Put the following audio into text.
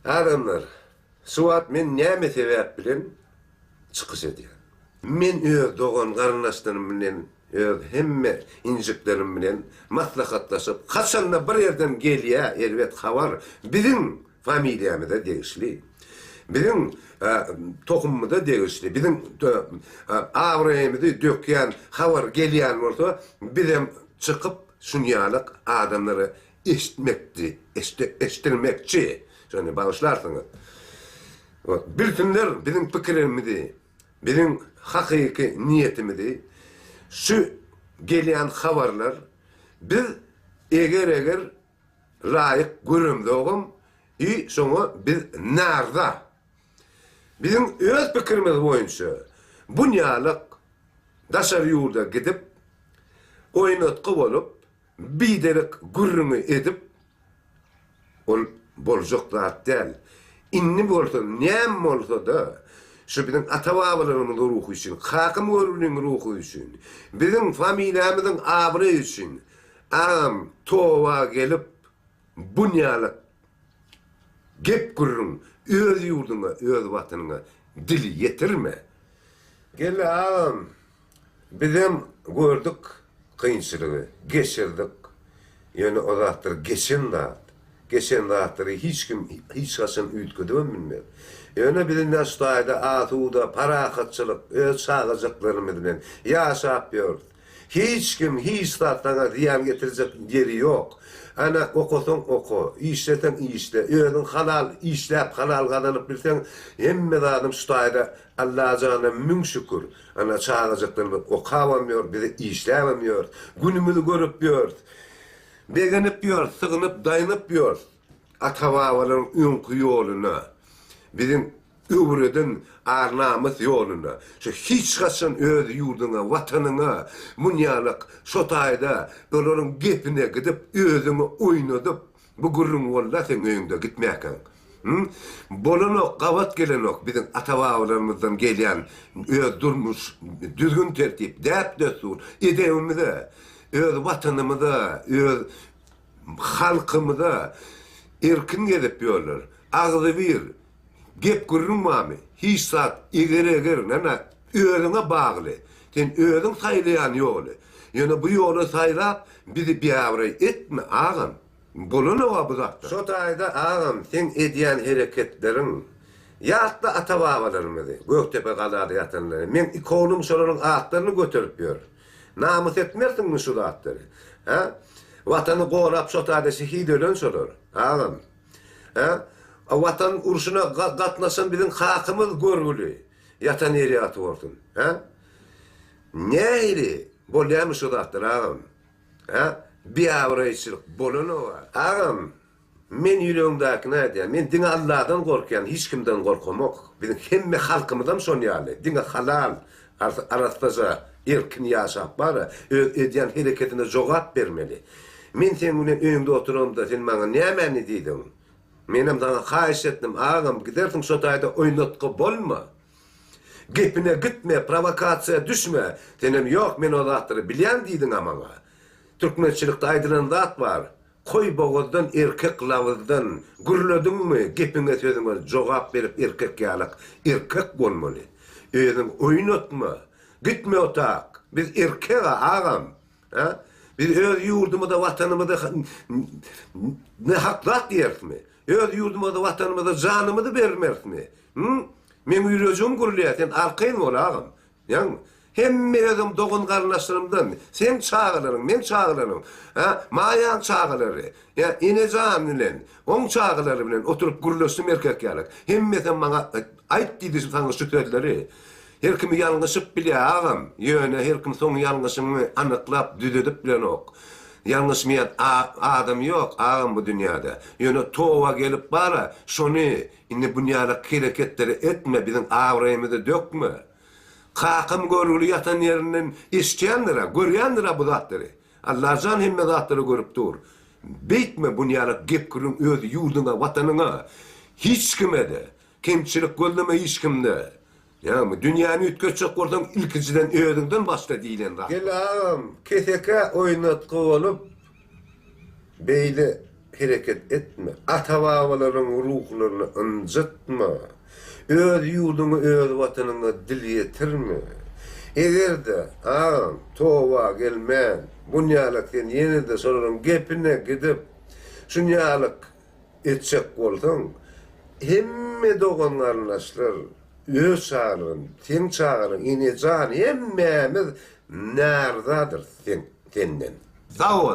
Adamlar, suat men näme sebäp bilen çıkış edýär. Men öz doğan garnaşlarym bilen, öz hemme injiklerim bilen maslahatlaşyp, kaçanda bir yerden gelýär, elbet habar. Bizim familiýamyzda degişli. Bizim tohumumda degişli. Bizim awraýymyzy dökýän habar gelýän bolsa, bizim çıkıp şunýalyk adamlary eşitmekçi. Şöyle bağışlarsınız. Bilsinler bizim pikirimizi, bizim hakiki niyetimizi, şu gelen haberler, biz eger layık görümdüğüm, sonra biz narda. Bizim öz pikirimiz boyunca, bunyalık daşar yurda gidip, oynatqı olup, bidelik gürrünü edip, ol bolcuk da değil. İnni bolsa, näme bolsa da, şu bizim ata-babalarımızın ruhu için, hakym görülen ruhu için, bizim familiýamyzyň abry için, towa gelip, bunyalyk gep gürrün, öz yurduňa, öz watanyňa dili yetirme. Gel ağam, bizim gördük kıyınçılığı, geçirdik, yani o zattır geçin da, geçen dağıtları hiç kasın ütködüğüm bilmem. Yani bilinler stayda, atuda, para akıtçılık, öz sağlayacaklarımı bilen yaşap yor. Hiç statlarına diyan getirecek yeri yok. Ana okusun oku, işleten işle, özün halal işlep, halal kazanıp bilsen, emme dağdım stayda Allah canına mün şükür. Ana sağlayacaklarımı okavamıyor, bize işleyemiyor, günümüzü görüp yor. Beğenip yor, sığınıp, dayanıp yor. Ata-babaların önkü yoluna, bizim övreden arnamız yoluna, şu hiç kaçın öz yurduna, vatanına, munyalık, şotayda, onların gepine gidip, özünü oynadıp, bu gürrün valla sen öňünde gitmeyken. Bolunu kavat gelen ok, bizim ata-babalarımızdan gelen, öz durmuş, düzgün tertip, dep destur, edevimizde, öz vatanımıza, öz halkımıza erkin gelip diyorlar. Ağzı bir, gep görünmami, hiç saat, eger, nana, özüne bağlı. Sen özün saylayan yolu. Yani bu yolu saylap, bizi bir avray etme ağam. Bulunu var bu zatta. Şu tayda ağam, sen ediyen hareketlerin, ya da ata-babalarımızı, Göktepe kadar yatanları, men ikonum sorunun ağıtlarını götürüp diyor. Namus etmersin mi şu dağıtları? Vatanı qoğrap şotayda şehid ölen sorur. Ağam. Vatan urşuna katlasın bizim hakımız görgülü. Yatan yeri atı olsun. Neyli? Bolyamış şu dağıtları ağam. Bir avrayışılık bolunu var. Ağam. Men yüreğimdaki ne diye? Men dine Allah'dan korkuyan, hiç kimden korkamak. Bizim hemme halkımızdan sonyalı. Dine halal. Arastıca erkin yaşap var, ediyen hareketine cevap vermeli. Men sen bilen öňünde oturamda sen maňa näme diýdin? Menem sana haýyş etdim, ağam, gidersin şotayda oýnatky bolma. Gepine gitme, provokasiýa düşme. Senem yok, men o zatları bilýän diýdin amaňa. Türkmençilikde aýdylan zat var. Koy boğazdan, erkek lavızdan, gürledinmi, gepine sözüňe jogap berip erkek ýalyk, erkek bolmaly. Özüň oýnatma. Gitme otak. Biz erkek ağam. Biz öz yurdumuzda, vatanımızda ne haklat diyersmi? Öz yurdumuzda, vatanımızda canımızı vermersmi? Men yüreğim gürlüyor, sen arkayın ol ağam. Yani hemme özüm doğun karnaşlarımdan, sen çağılarım, men çağılarım, mayan çağıları, ineceğim bilen, on çağıları bilen oturup gürlösüm erkek yalık. Hemme sen bana ait diyorsun sana şu sözleri. Her kimi yalnızıp bile ağam, yöne her kim son yalnızımı anıklap, düdüdüp bilen ok. Yalnızmayan adam yok ağam bu dünyada. Yöne towa gelip bara, şonu, inni dünyada hareketleri etme, bizim avrayımızı dökme. Kakım görülü yatan yerinden isteyenlere, görüyenlere bu zatları. Allah can hemme zatları görüp dur. Beytme dünyada gep kırın öz yurduna, vatanına. Hiç kime de, kemçilik gözleme hiç kimde. Yani dünyanı ütköçük korsan ilkiciden öğüdünden başta değilen daha. Gel ağam, keseke oynatkı olup, beyli hareket etme. Ata-babaların ruhlarını ıncıtma. Öz yurdunu, öz vatanını dil yetirme. Eger de towa gelmän, bunyalıktan yeni de sorun gepine gidip şunyalık etsek bolsaň, hemme doganlaryň açlar öz çağırın, teň çağırın, ine can hemmemiz närdadyr senden. Sağ ol.